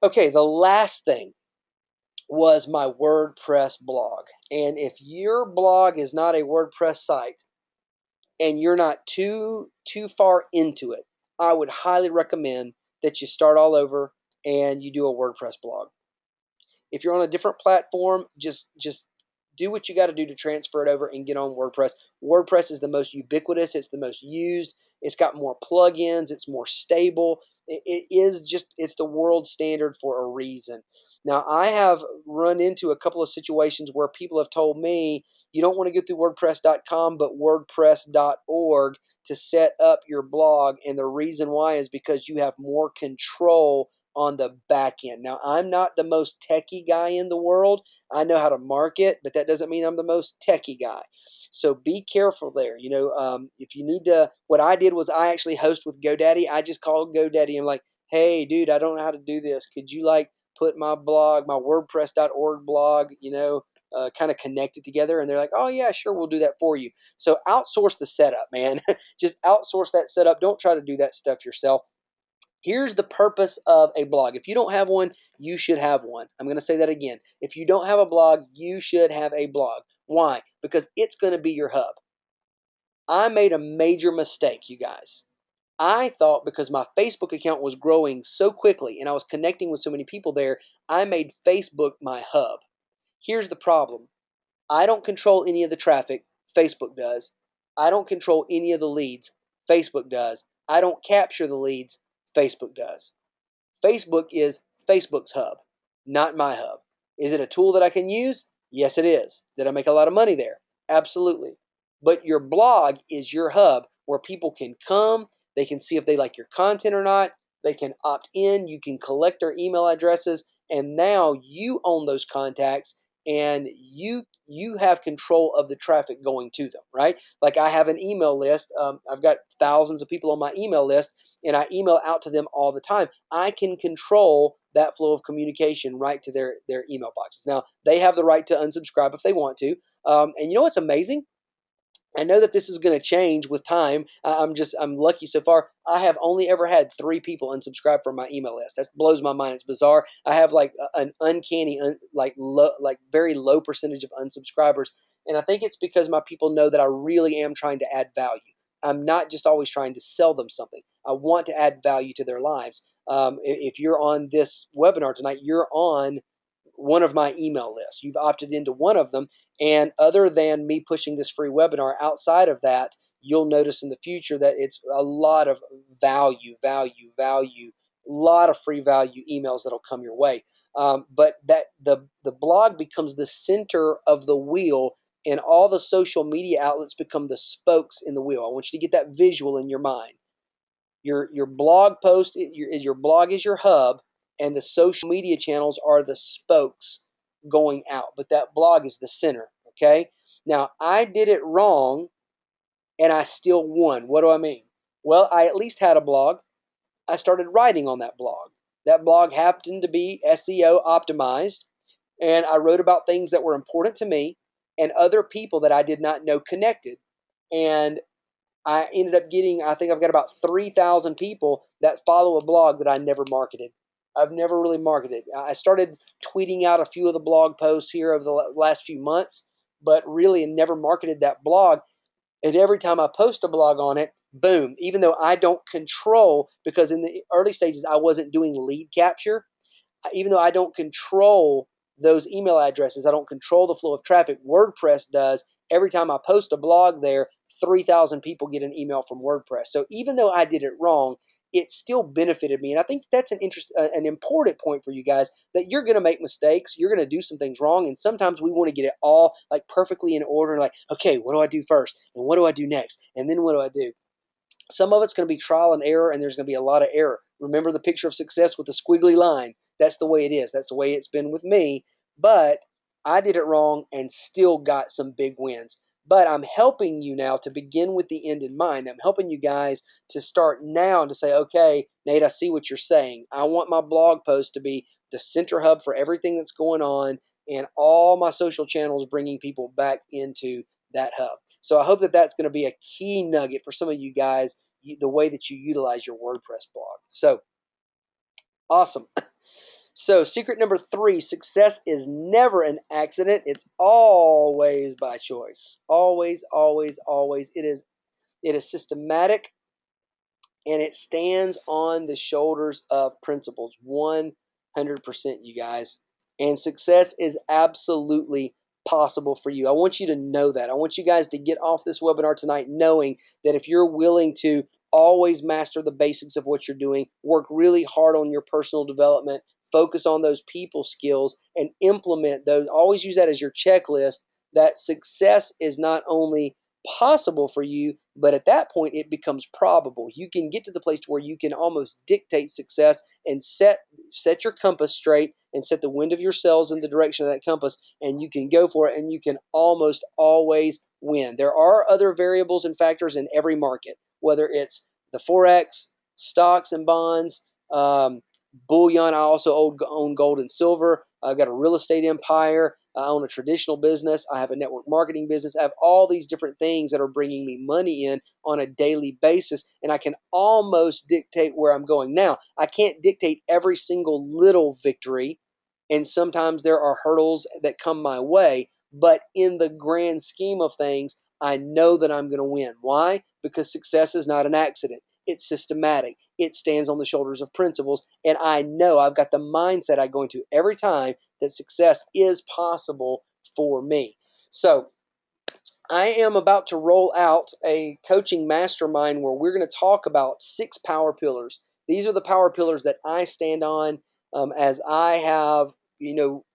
Okay, the last thing was my WordPress blog. And if your blog is not a WordPress site, and you're not too far into it, I would highly recommend that you start all over and you do a WordPress blog. If you're on a different platform, just do what you got to do to transfer it over and get on WordPress. WordPress is the most ubiquitous, it's the most used, it's got more plugins, it's more stable. It's the world standard for a reason. Now, I have run into a couple of situations where people have told me you don't want to go through WordPress.com, but WordPress.org to set up your blog. And the reason why is because you have more control on the back end. Now, I'm not the most techie guy in the world. I know how to market, but that doesn't mean I'm the most techie guy. So be careful there. If you need to, what I did was I actually host with GoDaddy. I just called GoDaddy and I'm like, hey, dude, I don't know how to do this. Could you put my blog, my WordPress.org blog, kind of connect it together? And they're like, oh yeah, sure, we'll do that for you. So outsource the setup, man. Just outsource that setup. Don't try to do that stuff yourself. Here's the purpose of a blog. If you don't have one, you should have one. I'm going to say that again. If you don't have a blog, you should have a blog. Why? Because it's going to be your hub. I made a major mistake, you guys. I thought because my Facebook account was growing so quickly and I was connecting with so many people there, I made Facebook my hub. Here's the problem. I don't control any of the traffic. Facebook does. I don't control any of the leads. Facebook does. I don't capture the leads. Facebook does. Facebook is Facebook's hub, not my hub. Is it a tool that I can use? Yes, it is. Did I make a lot of money there? Absolutely. But your blog is your hub where people can come, they can see if they like your content or not, they can opt in, you can collect their email addresses, and now you own those contacts and you have control of the traffic going to them, right? Like I have an email list. I've got thousands of people on my email list, and I email out to them all the time. I can control that flow of communication right to their email boxes. Now, they have the right to unsubscribe if they want to. And you know what's amazing? I know that this is going to change with time. I'm lucky so far. I have only ever had 3 people unsubscribe from my email list. That blows my mind. It's bizarre. I have like an uncanny, very low percentage of unsubscribers, and I think it's because my people know that I really am trying to add value. I'm not just always trying to sell them something. I want to add value to their lives. If you're on this webinar tonight, you're on one of my email lists. You've opted into one of them. And other than me pushing this free webinar, outside of that, you'll notice in the future that it's a lot of value, a lot of free value emails that'll come your way. But that the blog becomes the center of the wheel, and all the social media outlets become the spokes in the wheel. I want you to get that visual in your mind. Your blog post, your blog is your hub, and the social media channels are the spokes going out. But that blog is the center. Okay. Now I did it wrong, and I still won. What do I mean? Well, I at least had a blog. I started writing on that blog. That blog happened to be SEO optimized, and I wrote about things that were important to me and other people that I did not know connected. And I ended up getting, I think I've got about 3,000 people that follow a blog that I never marketed. I've never really marketed. I started tweeting out a few of the blog posts here over the last few months, but really never marketed that blog. And every time I post a blog on it, boom, even though I don't control, because in the early stages I wasn't doing lead capture, even though I don't control those email addresses, I don't control the flow of traffic, WordPress does. Every time I post a blog there, 3,000 people get an email from WordPress. So even though I did it wrong, it still benefited me. And I think that's an important point for you guys, that you're going to make mistakes. You're going to do some things wrong. And sometimes we want to get it all like perfectly in order. Like, okay, what do I do first? And what do I do next? And then what do I do? Some of it's going to be trial and error, and there's going to be a lot of error. Remember the picture of success with the squiggly line. That's the way it is. That's the way it's been with me. But I did it wrong and still got some big wins. But I'm helping you now to begin with the end in mind. I'm helping you guys to start now to say, okay, Nate, I see what you're saying. I want my blog post to be the center hub for everything that's going on, and all my social channels bringing people back into that hub. So I hope that that's going to be a key nugget for some of you guys, the way that you utilize your WordPress blog. So awesome. So secret number 3, success is never an accident. It's always by choice. Always, always, always. It is systematic, and it stands on the shoulders of principles. 100%, you guys. And success is absolutely possible for you. I want you to know that. I want you guys to get off this webinar tonight knowing that if you're willing to always master the basics of what you're doing, work really hard on your personal development, focus on those people skills, and implement those, always use that as your checklist, that success is not only possible for you, but at that point it becomes probable. You can get to the place where you can almost dictate success and set your compass straight and set the wind of your sails in the direction of that compass, and you can go for it, and you can almost always win. There are other variables and factors in every market, whether it's the Forex, stocks and bonds, bullion. I also own gold and silver. I've got a real estate empire. I own a traditional business. I have a network marketing business. I have all these different things that are bringing me money in on a daily basis, and I can almost dictate where I'm going. Now, I can't dictate every single little victory, and sometimes there are hurdles that come my way, but in the grand scheme of things, I know that I'm going to win. Why? Because success is not an accident. It's systematic. It stands on the shoulders of principles. And I know I've got the mindset I go into every time that success is possible for me. So I am about to roll out a coaching mastermind where we're going to talk about 6 power pillars. These are the power pillars that I stand on, as I have,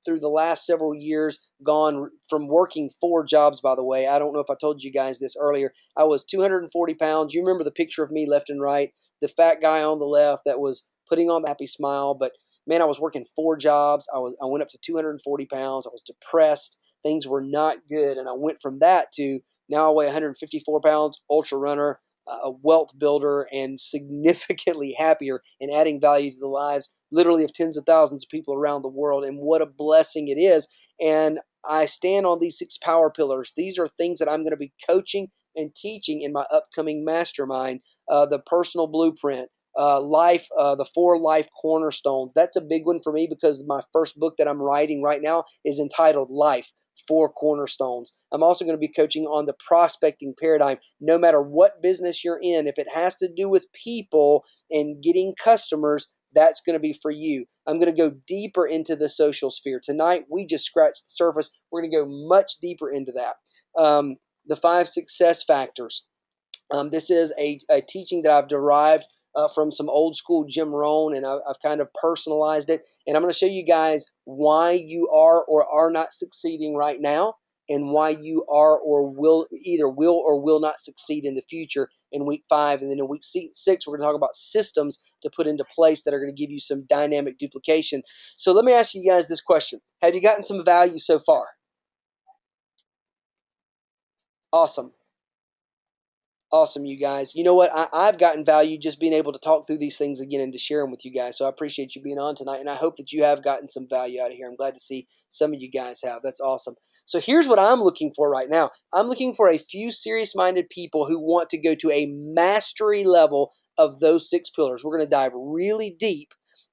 through the last several years gone from working 4 jobs, by the way. I don't know if I told you guys this earlier. I was 240 pounds. You remember the picture of me left and right, the fat guy on the left that was putting on a happy smile. But man, I was working 4 jobs. I went up to 240 pounds. I was depressed. Things were not good. And I went from that to now I weigh 154 pounds, ultra runner, a wealth builder, and significantly happier and adding value to the lives literally of tens of thousands of people around the world. And what a blessing it is. And I stand on these 6 power pillars. These are things that I'm going to be coaching and teaching in my upcoming mastermind, the personal blueprint, the 4 life cornerstones. That's a big one for me because my first book that I'm writing right now is entitled Life, 4 cornerstones. I'm also going to be coaching on the prospecting paradigm. No matter what business you're in, if it has to do with people and getting customers, that's going to be for you. I'm going to go deeper into the social sphere. Tonight, we just scratched the surface. We're going to go much deeper into that. The 5 success factors. This is a teaching that I've derived from some old school Jim Rohn, and I've kind of personalized it. And I'm going to show you guys why you are or are not succeeding right now, and why you are or will not succeed in the future in week 5. And then in week 6, we're going to talk about systems to put into place that are going to give you some dynamic duplication. So let me ask you guys this question. Have you gotten some value so far? Awesome. Awesome, you guys. You know what? I've gotten value just being able to talk through these things again and to share them with you guys. So I appreciate you being on tonight, and I hope that you have gotten some value out of here. I'm glad to see some of you guys have. That's awesome. So here's what I'm looking for right now. I'm looking for a few serious-minded people who want to go to a mastery level of those 6 pillars. We're going to dive really deep,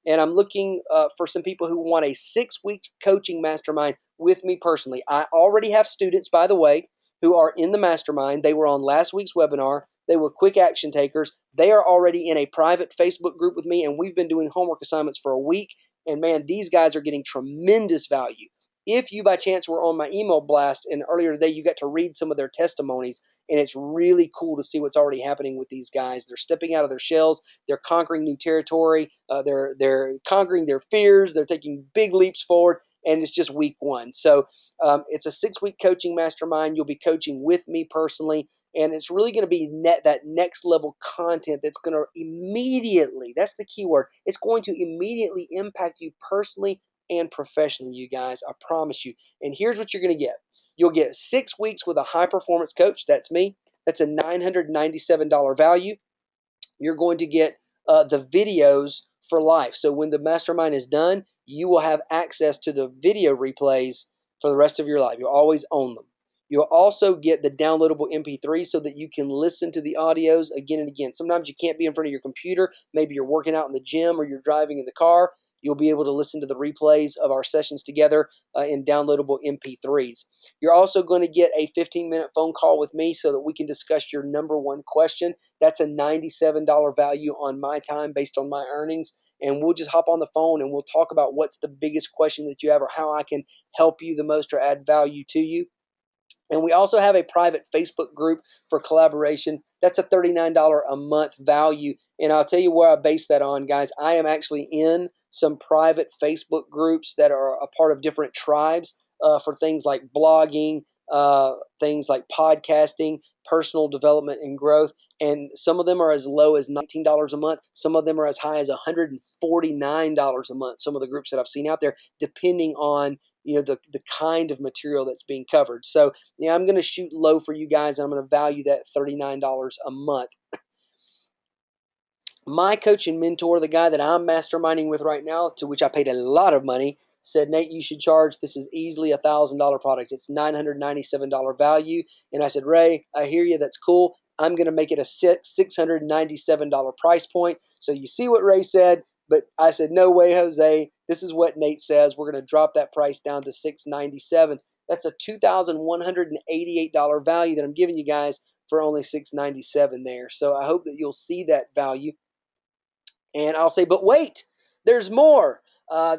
and I'm looking for some people who want a 6-week coaching mastermind with me personally. I already have students, by the way, who are in the mastermind. They were on last week's webinar. They were quick action takers. They are already in a private Facebook group with me, and we've been doing homework assignments for a week. And man, these guys are getting tremendous value. If you by chance were on my email blast and earlier today, you got to read some of their testimonies, and it's really cool to see what's already happening with these guys. They're stepping out of their shells. They're conquering new territory. They're conquering their fears. They're taking big leaps forward, and it's just week one. So it's a 6-week coaching mastermind. You'll be coaching with me personally, and it's really going to be that next level content that's going to immediately, that's the key word, it's going to immediately impact you personally and professionally, you guys. I promise you. And here's what you're going to get. You'll get 6 weeks with a high performance coach. That's me. That's a $997 value. You're going to get the videos for life. So when the mastermind is done, you will have access to the video replays for the rest of your life. You'll always own them. You'll also get the downloadable MP3 so that you can listen to the audios again and again. Sometimes you can't be in front of your computer. Maybe you're working out in the gym or you're driving in the car. You'll be able to listen to the replays of our sessions together in downloadable MP3s. You're also going to get a 15-minute phone call with me so that we can discuss your number one question. That's a $97 value on my time based on my earnings. And we'll just hop on the phone and we'll talk about what's the biggest question that you have or how I can help you the most or add value to you. And we also have a private Facebook group for collaboration. That's a $39 a month value. And I'll tell you where I base that on, guys. I am actually in some private Facebook groups that are a part of different tribes for things like blogging, things like podcasting, personal development and growth. And some of them are as low as $19 a month. Some of them are as high as $149 a month. Some of the groups that I've seen out there, depending on the kind of material that's being covered. So I'm going to shoot low for you guys, and I'm going to value that $39 a month. My coach and mentor, the guy that I'm masterminding with right now, to which I paid a lot of money, said, Nate, you should charge, this is easily a $1,000 product. It's $997 value. And I said, Ray, I hear you. That's cool. I'm going to make it a $697 price point. So you see what Ray said. But I said, no way, Jose. This is what Nate says. We're going to drop that price down to $697. That's a $2,188 value that I'm giving you guys for only $697 there. So I hope that you'll see that value. And I'll say, but wait, there's more.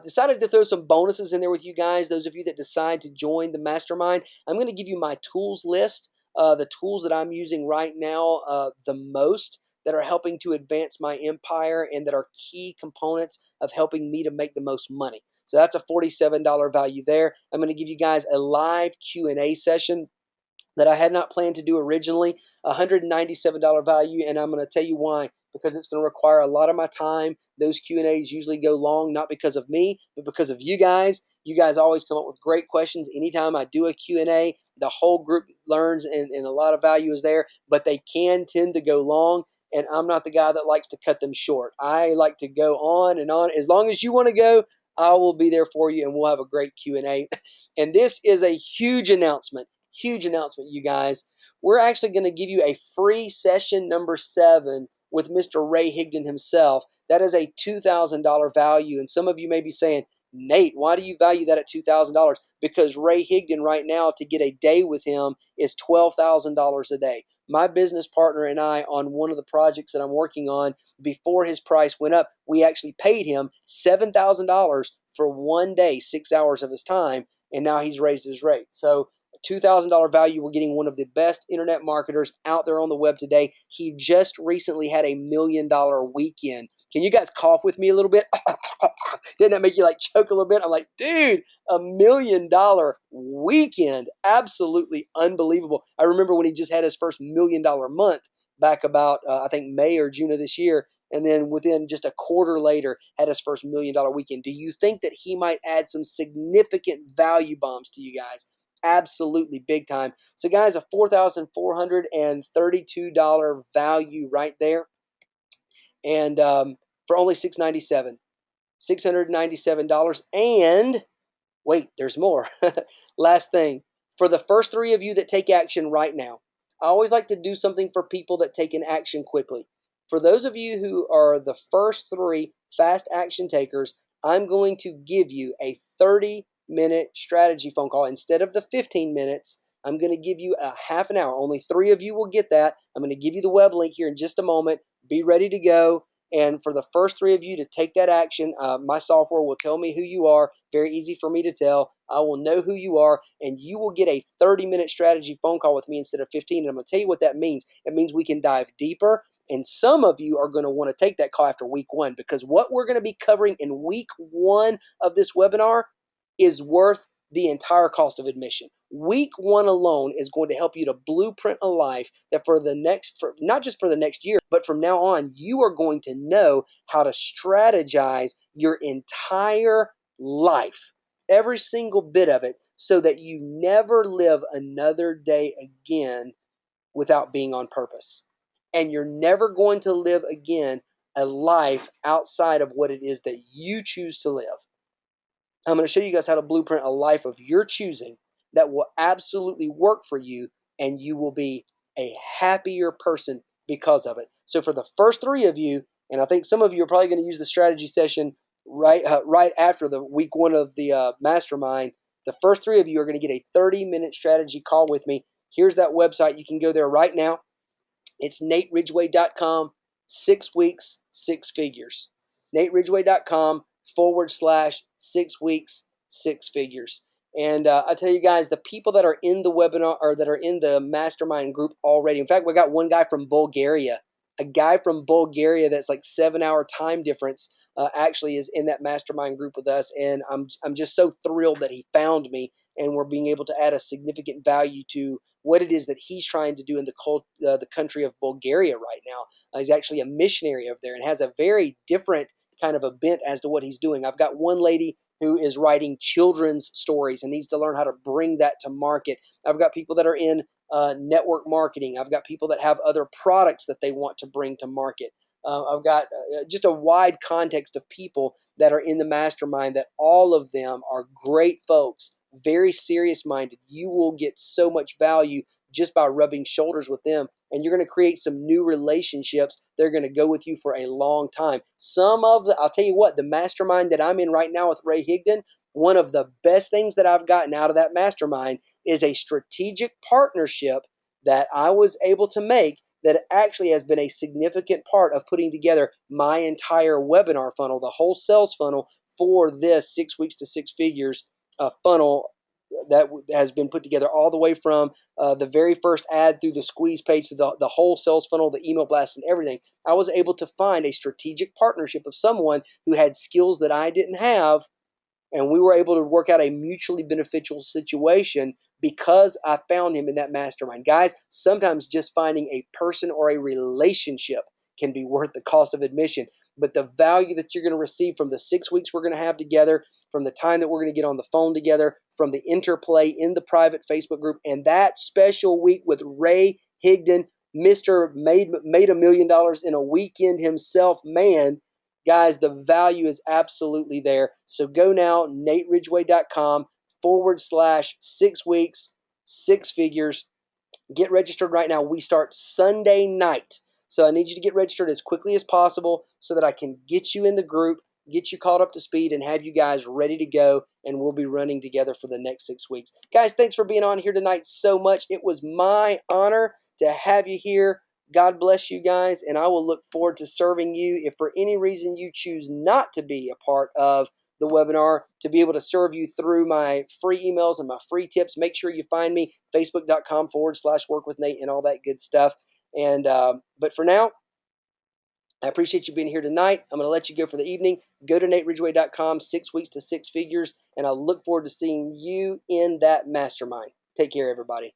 Decided to throw some bonuses in there with you guys. Those of you that decide to join the mastermind, I'm going to give you my tools list, the tools that I'm using right now the most, that are helping to advance my empire and that are key components of helping me to make the most money. So that's a $47 value there. I'm going to give you guys a live Q&A session that I had not planned to do originally, $197 value, and I'm going to tell you why. Because it's going to require a lot of my time. Those Q&As usually go long, not because of me, but because of you guys. You guys always come up with great questions. Anytime I do a Q&A, the whole group learns, and a lot of value is there, but they can tend to go long. And I'm not the guy that likes to cut them short. I like to go on and on. As long as you want to go, I will be there for you, and we'll have a great Q&A. And this is a huge announcement, you guys. We're actually going to give you a free session number 7 with Mr. Ray Higdon himself. That is a $2,000 value. And some of you may be saying, Nate, why do you value that at $2,000? Because Ray Higdon right now, to get a day with him, is $12,000 a day. My business partner and I, on one of the projects that I'm working on, before his price went up, we actually paid him $7,000 for one day, 6 hours of his time, and now he's raised his rate. So $2,000 value. We're getting one of the best internet marketers out there on the web today. He just recently had $1 million weekend. Can you guys cough with me a little bit? Didn't that make you like choke a little bit? I'm like, dude, $1 million weekend. Absolutely unbelievable. I remember when he just had his first $1 million month back about, I think, May or June of this year. And then within just a quarter later, had his first $1 million weekend. Do you think that he might add some significant value bombs to you guys? Absolutely big time. So guys, a $4,432 value right there. And for only $697. $697. And wait, there's more. Last thing. For the first 3 of you that take action right now, I always like to do something for people that take an action quickly. For those of you who are the first 3 fast action takers, I'm going to give you a 30-minute strategy phone call. Instead of the 15 minutes, I'm going to give you a half an hour. Only 3 of you will get that. I'm going to give you the web link here in just a moment. Be ready to go. And for the first 3 of you to take that action, my software will tell me who you are. Very easy for me to tell. I will know who you are, and you will get a 30-minute strategy phone call with me instead of 15. And I'm going to tell you what that means. It means we can dive deeper, and some of you are going to want to take that call after week 1, because what we're going to be covering in week 1 of this webinar is worth the entire cost of admission. Week 1 alone is going to help you to blueprint a life that not just for the next year, but from now on, you are going to know how to strategize your entire life, every single bit of it, so that you never live another day again without being on purpose. And you're never going to live again a life outside of what it is that you choose to live. I'm going to show you guys how to blueprint a life of your choosing that will absolutely work for you, and you will be a happier person because of it. So for the first 3 of you, and I think some of you are probably going to use the strategy session right after the week 1 of the mastermind, the first 3 of you are going to get a 30-minute strategy call with me. Here's that website. You can go there right now. It's nateridgway.com, 6 weeks, 6 figures. nateridgway.com/6 weeks, 6 figures. And I tell you guys, the people that are in the webinar or that are in the mastermind group already. In fact, we got one guy from Bulgaria. A guy from Bulgaria that's like 7-hour time difference actually is in that mastermind group with us, and I'm just so thrilled that he found me, and we're being able to add a significant value to what it is that he's trying to do in the country of Bulgaria right now. He's actually a missionary over there and has a very different kind of a bent as to what he's doing. I've got one lady who is writing children's stories and needs to learn how to bring that to market. I've got people that are in network marketing. I've got people that have other products that they want to bring to market. I've got just a wide context of people that are in the mastermind, that all of them are great folks, very serious minded. You will get so much value just by rubbing shoulders with them, and you're going to create some new relationships. They're going to go with you for a long time. I'll tell you what, the mastermind that I'm in right now with Ray Higdon, one of the best things that I've gotten out of that mastermind is a strategic partnership that I was able to make that actually has been a significant part of putting together my entire webinar funnel, the whole sales funnel for this 6 weeks to 6 figures funnel that has been put together all the way from the very first ad through the squeeze page to the whole sales funnel, the email blast, and everything. I was able to find a strategic partnership of someone who had skills that I didn't have, and we were able to work out a mutually beneficial situation because I found him in that mastermind. Guys, sometimes just finding a person or a relationship can be worth the cost of admission. But the value that you're going to receive from the 6 weeks we're going to have together, from the time that we're going to get on the phone together, from the interplay in the private Facebook group, and that special week with Ray Higdon, Mr. Made $1 million in a weekend himself, man, guys, the value is absolutely there. So go now, nateridgway.com/6 weeks, 6 figures. Get registered right now. We start Sunday night. So I need you to get registered as quickly as possible so that I can get you in the group, get you caught up to speed, and have you guys ready to go, and we'll be running together for the next 6 weeks. Guys, thanks for being on here tonight so much. It was my honor to have you here. God bless you guys, and I will look forward to serving you. If for any reason you choose not to be a part of the webinar, to be able to serve you through my free emails and my free tips, make sure you find me, facebook.com/workwithnate and all that good stuff. And but for now, I appreciate you being here tonight. I'm going to let you go for the evening. Go to nateridgway.com, 6 weeks to 6 figures, and I look forward to seeing you in that mastermind. Take care, everybody.